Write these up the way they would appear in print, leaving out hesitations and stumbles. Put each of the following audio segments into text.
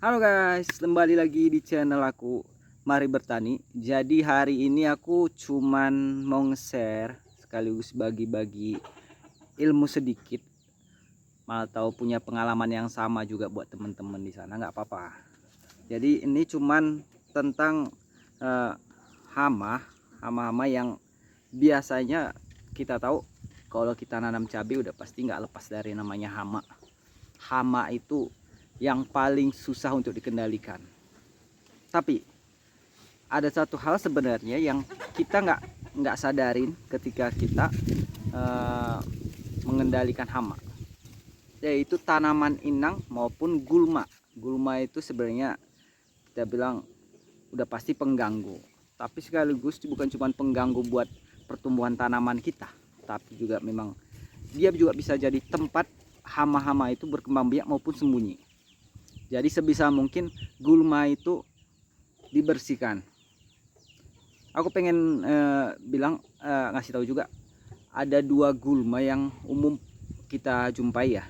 Halo guys, kembali lagi di channel aku Mari Bertani. Jadi hari ini aku cuman mau nge-share sekaligus bagi-bagi ilmu sedikit. Malah tahu punya pengalaman yang sama juga buat teman-teman di sana, nggak apa-apa. Jadi ini cuman tentang eh, hama-hama yang biasanya kita tahu kalau kita nanam cabai udah pasti nggak lepas dari namanya hama. Hama itu yang paling susah untuk dikendalikan. Tapi ada satu hal sebenarnya yang kita nggak sadarin ketika kita uh, mengendalikan hama, yaitu tanaman inang maupun gulma. Gulma itu sebenarnya kita bilang udah pasti pengganggu, tapi sekaligus bukan cuma pengganggu buat pertumbuhan tanaman kita, tapi juga memang dia juga bisa jadi tempat hama-hama itu berkembang biak maupun sembunyi. Jadi sebisa mungkin gulma itu dibersihkan. Aku pengen ngasih tahu juga ada dua gulma yang umum kita jumpai ya.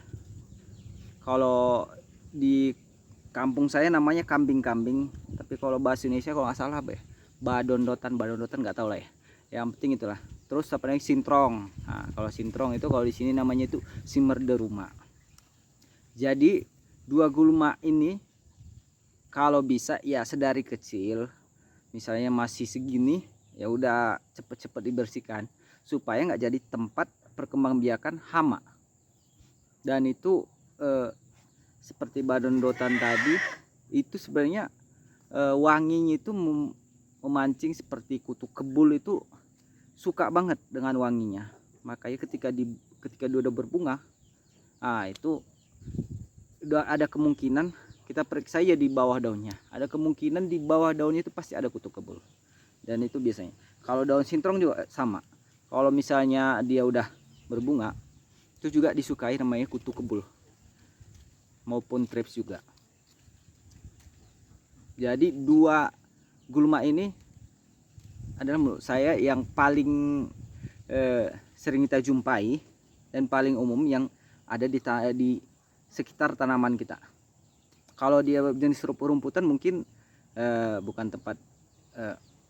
Kalau di kampung saya namanya kambing-kambing, tapi kalau bahasa Indonesia kalau nggak salah badondotan nggak tahu lah ya. Yang penting itulah. Terus apa namanya sintrong. Nah, kalau sintrong itu kalau di sini namanya itu simerderuma. Jadi dua gulma ini kalau bisa ya sedari kecil, misalnya masih segini ya udah cepet-cepet dibersihkan supaya nggak jadi tempat perkembangbiakan hama. Dan itu seperti badondotan tadi itu sebenarnya wanginya itu memancing seperti kutu kebul, itu suka banget dengan wanginya. Makanya ketika dia udah berbunga, itu udah ada kemungkinan kita periksa ya di bawah daunnya. Ada kemungkinan di bawah daunnya itu pasti ada kutu kebul. Dan itu biasanya. Kalau daun sintrong juga sama. Kalau misalnya dia udah berbunga, itu juga disukai namanya kutu kebul maupun trips juga. Jadi dua gulma ini adalah menurut saya yang paling sering kita jumpai dan paling umum yang ada di sekitar tanaman kita. Kalau dia jenis rumput-rumputan mungkin bukan tempat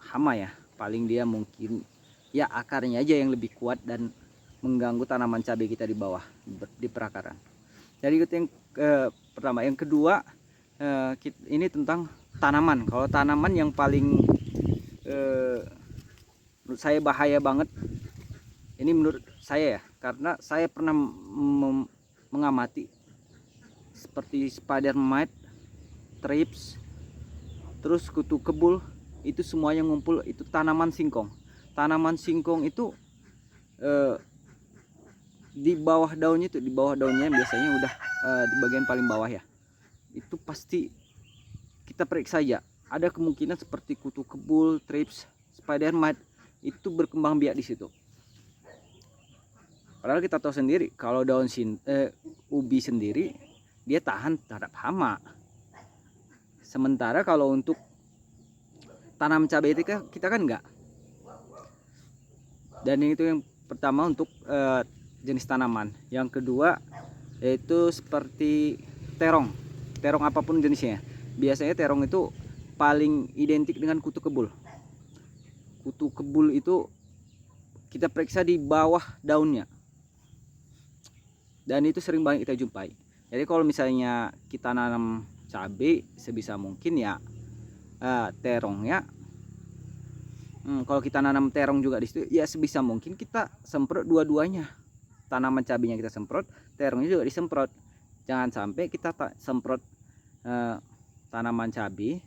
hama ya, paling dia mungkin ya akarnya aja yang lebih kuat dan mengganggu tanaman cabai kita di bawah di perakaran. Jadi itu yang pertama. Yang kedua ini tentang tanaman. Kalau tanaman yang paling menurut saya bahaya banget, ini menurut saya ya, karena saya pernah mengamati seperti spider mite, trips, terus kutu kebul, itu semuanya ngumpul, itu tanaman singkong. Tanaman singkong itu di bawah daunnya biasanya udah di bagian paling bawah ya, itu pasti kita periksa saja, ada kemungkinan seperti kutu kebul, trips, spider mite itu berkembang biak di situ. Padahal kita tahu sendiri kalau daun ubi sendiri dia tahan terhadap hama. Sementara kalau untuk tanam cabai itu kita kan enggak. Dan itu yang pertama untuk jenis tanaman. Yang kedua yaitu seperti terong. Terong apapun jenisnya. Biasanya terong itu paling identik dengan kutu kebul. Kutu kebul itu kita periksa di bawah daunnya. Dan itu sering banget kita jumpai. Jadi kalau misalnya kita nanam cabai, sebisa mungkin ya terongnya, kalau kita nanam terong juga di situ ya sebisa mungkin kita semprot dua-duanya. Tanaman cabainya kita semprot, terongnya juga disemprot. Jangan sampai kita semprot tanaman cabai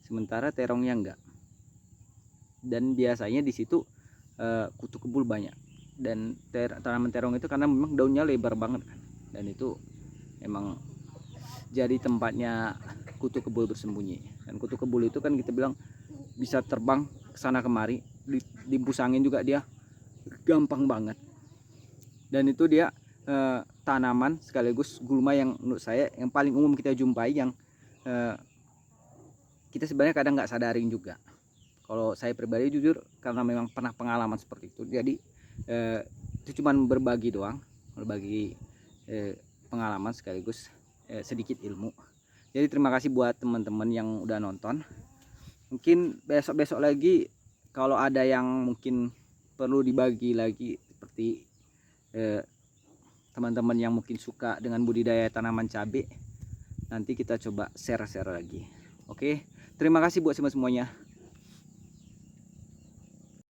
sementara terongnya enggak. Dan biasanya di situ kutu kebul banyak. Dan tanaman terong itu karena memang daunnya lebar banget kan, dan itu emang jadi tempatnya kutu kebul bersembunyi. Dan kutu kebul itu kan kita bilang bisa terbang ke sana kemari, dibusangin juga dia gampang banget. Dan itu dia tanaman sekaligus gulma yang menurut saya yang paling umum kita jumpai, yang kita sebenarnya kadang nggak sadarin juga. Kalau saya pribadi jujur karena memang pernah pengalaman seperti itu, jadi itu cuman berbagi doang, berbagi pengalaman sekaligus sedikit ilmu. Jadi terima kasih buat teman-teman yang udah nonton. Mungkin besok-besok lagi kalau ada yang mungkin perlu dibagi lagi, seperti teman-teman yang mungkin suka dengan budidaya tanaman cabai, nanti kita coba share lagi. Oke, terima kasih buat semuanya.